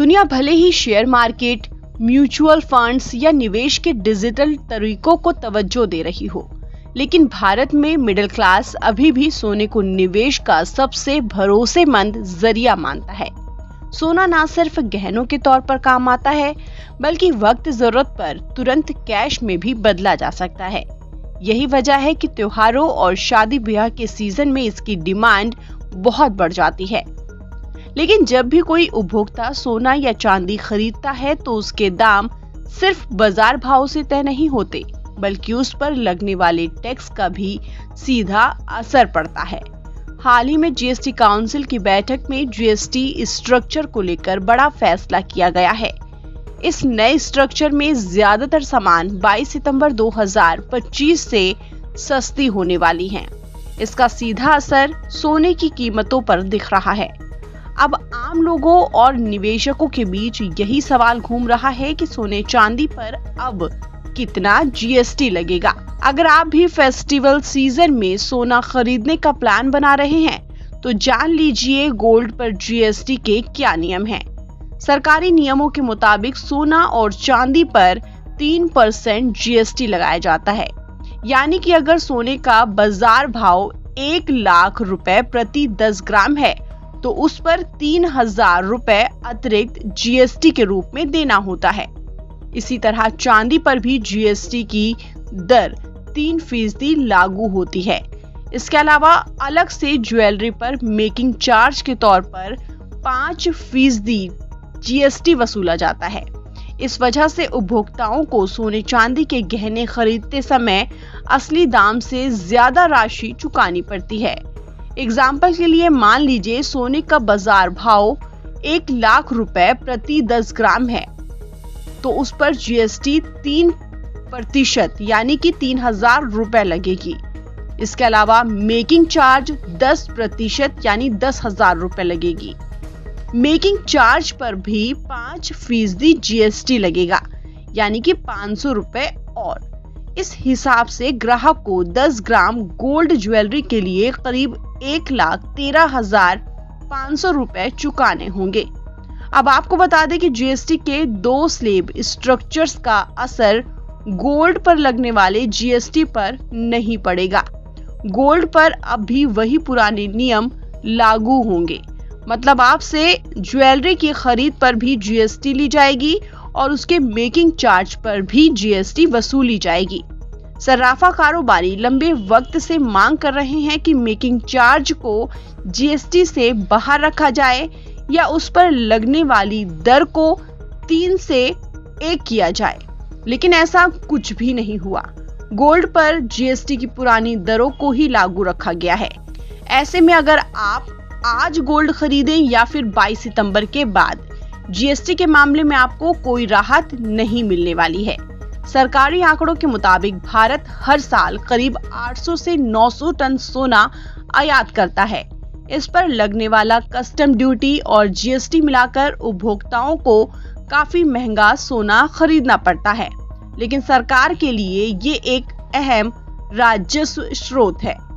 दुनिया भले ही share market, mutual funds या निवेश के डिजिटल तरीकों को तवज्जो दे रही हो, लेकिन भारत में मिडिल क्लास अभी भी सोने को निवेश का सबसे भरोसेमंद जरिया मानता है। सोना ना सिर्फ गहनों के तौर पर काम आता है, बल्कि वक्त जरूरत पर तुरंत कैश में भी बदला जा सकता है। यही वजह है कि त्योहारों और शादी ब्याह के सीजन में इसकी डिमांड बहुत बढ़ जाती है। लेकिन जब भी कोई उपभोक्ता सोना या चांदी खरीदता है तो उसके दाम सिर्फ बाजार भाव से तय नहीं होते, बल्कि उस पर लगने वाले टैक्स का भी सीधा असर पड़ता है। हाल ही में जीएसटी काउंसिल की बैठक में जीएसटी स्ट्रक्चर को लेकर बड़ा फैसला किया गया है। इस नए स्ट्रक्चर में ज्यादातर सामान 22 सितंबर 2025 से सस्ती होने वाली हैं। इसका सीधा असर सोने की कीमतों पर दिख रहा है। अब आम लोगों और निवेशकों के बीच यही सवाल घूम रहा है कि सोने चांदी पर अब कितना जीएसटी लगेगा। अगर आप भी फेस्टिवल सीजन में सोना खरीदने का प्लान बना रहे हैं तो जान लीजिए गोल्ड पर जीएसटी के क्या नियम हैं। सरकारी नियमों के मुताबिक सोना और चांदी पर 3% जीएसटी लगाया जाता है। यानी कि अगर सोने का बाजार भाव 1 लाख रुपए प्रति 10 ग्राम है तो उस पर 3,000 रुपए अतिरिक्त जीएसटी के रूप में देना होता है। इसी तरह चांदी पर भी जीएसटी की दर 3% लागू होती है। इसके अलावा अलग से ज्वेलरी पर मेकिंग चार्ज के तौर पर 5% जीएसटी वसूला जाता है। इस वजह से उपभोक्ताओं को सोने चांदी के गहने खरीदते समय असली दाम से ज्यादा राशि चुकानी पड़ती है। एग्जाम्पल के लिए मान लीजिए सोने का बाजार भाव 1 लाख रुपए प्रति 10 ग्राम है तो उस पर जीएसटी 3% यानी कि 3,000 रुपए लगेगी। इसके अलावा मेकिंग चार्ज 10% यानी 10,000 रुपए लगेगी। मेकिंग चार्ज पर भी 5% जीएसटी लगेगा यानी कि 500 रुपए। और इस हिसाब से ग्राहक को 10 ग्राम गोल्ड ज्वेलरी के लिए करीब 1,13,500 रुपए चुकाने होंगे। अब आपको बता दें कि जीएसटी के 2 स्लैब स्ट्रक्चर्स का असर गोल्ड पर लगने वाले जीएसटी पर नहीं पड़ेगा। गोल्ड पर अब भी वही पुराने नियम लागू होंगे, मतलब आपसे ज्वेलरी की खरीद पर भी जीएसटी ली जाएगी और उसके मेकिंग चार्ज पर भी जीएसटी वसूली जाएगी। सर्राफा कारोबारी लंबे वक्त से मांग कर रहे हैं कि मेकिंग चार्ज को जीएसटी से बाहर रखा जाए या उस पर लगने वाली दर को 3 से 1 किया जाए, लेकिन ऐसा कुछ भी नहीं हुआ। गोल्ड पर जीएसटी की पुरानी दरों को ही लागू रखा गया है। ऐसे में अगर आप आज गोल्ड खरीदें या फिर 22 सितंबर के बाद, जीएसटी के मामले में आपको कोई राहत नहीं मिलने वाली है। सरकारी आंकड़ों के मुताबिक भारत हर साल करीब 800 से 900 टन सोना आयात करता है। इस पर लगने वाला कस्टम ड्यूटी और जीएसटी मिलाकर उपभोक्ताओं को काफी महंगा सोना खरीदना पड़ता है, लेकिन सरकार के लिए ये एक अहम राजस्व स्रोत है।